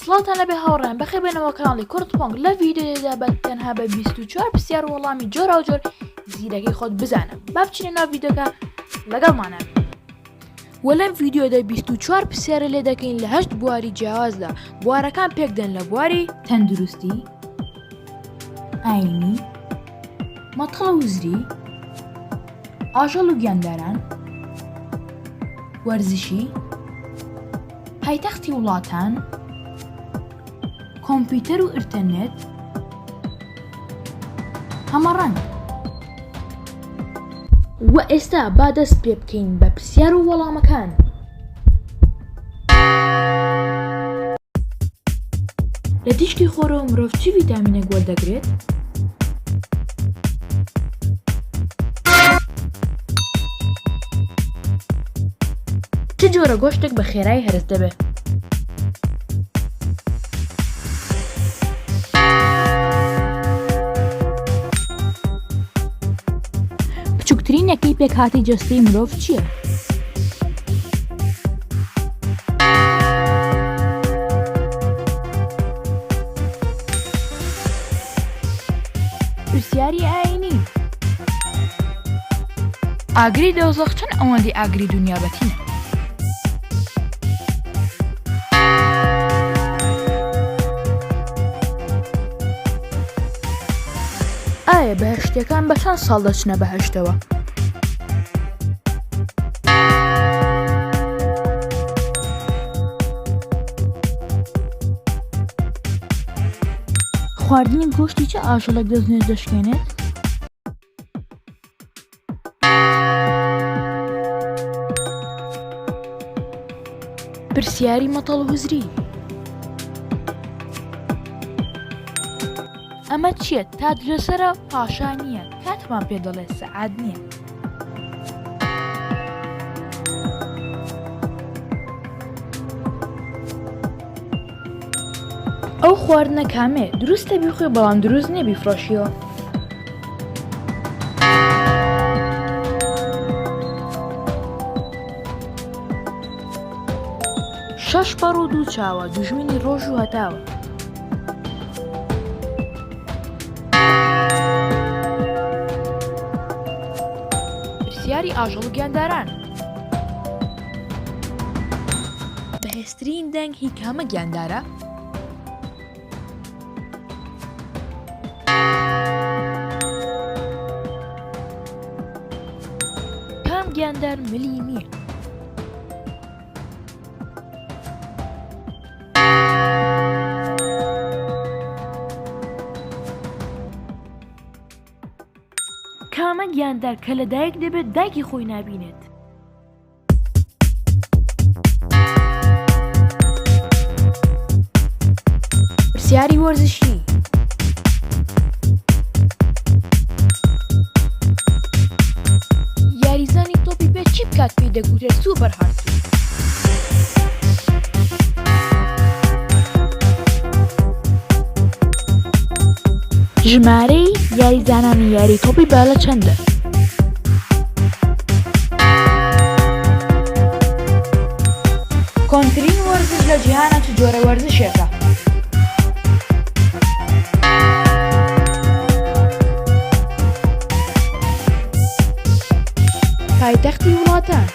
سڵاتان لەبێ هاوڕێیان بەخێبێنەوە کاناڵی Kurd.pong لە ڤیدیۆدا بە تەنها بە 24 پرسیار و وەڵامی جۆرا و جۆر زیرەکی خۆت بزانە. با بچینە ناو ڤیدیۆکە لەگەڵمانە بن. وە لەم ڤیدیۆدا 24 پرسیارە لێ دەکەین لە 8 بواری جیاوازدا. بوارەکان پێکدەن لە بواری تەندروستی، ئاینی، مەتەڵ و وزری، ئاژەڵ و گیانداران، وەرزشی، پایتەختی وڵاتان، کۆمپیوتەر و ئینتەرنێت، هەمەڕەنگ. و ئێستا با دەست پێ بکەین بە پرسیار و وەڵامەکان. لە تیشکی خۆرەوە مرۆڤ چ ڤیتامینێک وەردەگرێت؟ چ جۆرە گۆشتێک بە خێرایی هەرس دەبێت؟ بچووکترین یەکەی پێکهاتی جەستەی مرۆڤ چییە؟ پرسیاری ئاینی. ئاگری دۆزەخ چەند ئەوەندەی ئاگری دونیابەتینە؟ ئایا بەهەشتیەکان بە چەند ساڵ دەچنە بەهەشتەوە؟ خواردنی گۆشتی چه ئاژەڵێک دەستنوێژ دەشکێنێت؟ پرسیاری مەتەڵ و وزری. ئەمە چییە؟ تا درێسەرە پاشا نییە، کاتمان پێ دەڵێ سەعات نییە. ئەو خواردنە کامێ؟ دروستە بیخۆی بەڵام دروست نییە بیفرۆشیەوە. شەش پەڕ و دوو چاوە، دوژمنی ڕۆژ و هەتاوە. پرسیاری ئاژەڵ و گیانداران. بەهێزترین دەنگ هی کامە گیاندارە؟ کام گیاندار ملی نییە؟ کامە گیاندار کە لە دایک دەبێت دایکی خۆی نابینێت؟ پرسیاری وەرزشی. یاریزانی تۆپی پێ چی بکات پێی دەگوترێت سوپەر هاتوو؟ ژمارەی یاریزانانی یاری تۆپی بالە چەندە؟ کۆنترین وەرزش لە جیهانە چ جۆرە وەرزشێکە؟ پایتەختی وڵاتان.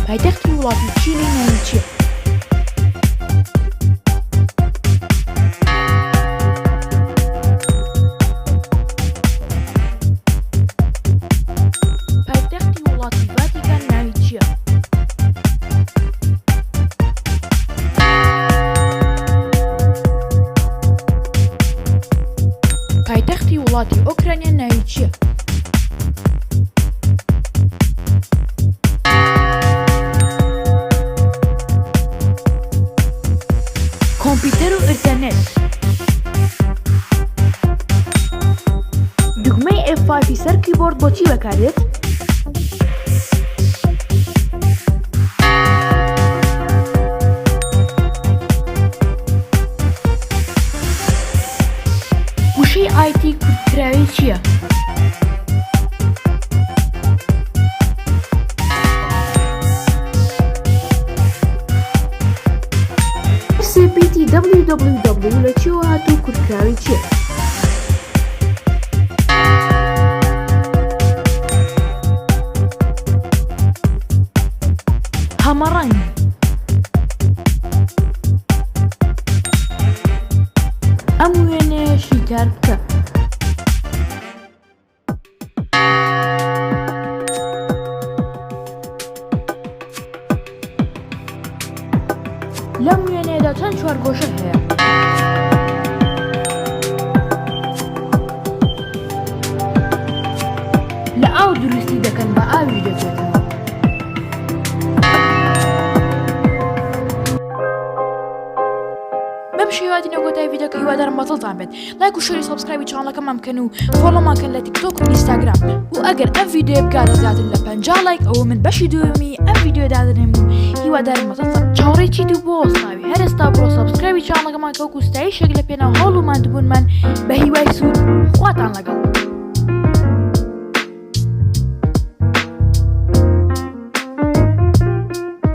پایتەختی وڵاتی چینی ناوی چییە؟ پایتەختی وڵاتی ڤاتیکان ناوی چییە؟ پایتەختی وڵاتی ئۆکرانیا ناوی چییە؟ کۆمپیوتەر و ئینتەرنێت. دوگمەی F5 سەر کیبۆرد بۆچی بەکاردێت؟ وشەی ئایتی کوردکراوی چییە؟ www لە چیەوە هاتوو کورتکراوی چییە؟ هەمەڕەنگ ئەم وێنەیەشی کار بکە لەم وێنەیەدا چەند چوارگۆشە هەیە لە ئاو دروستی دەکەن بە ئاوی دەچێتەوە بەم شێوازینە کۆتایی ڤیدیۆکە هیوادارم بەدڵتان بێت لایک و شەری سەبسکرایبی چانەڵەکەمان بکەن و فۆڵۆمانکەن لە تیکتۆک و ئینستاگرام و ئەگەر ئەم ڤیدیۆ بکاتە زیاتر لە 50 لایک ئەوە من بەشی دووەمی ئەم ڤیدیۆ دادنێم و هیوادارم بەدڵتان چاوەڕێی و بۆ وەستاوی هەر ئێستا بڕۆ سەبسکرایبی چانەڵەکەمان کە وەکو ستایشێک لە پێناو هەوڵ و ماندبوونمان بە هیوای سوود خواتان لەگەڵ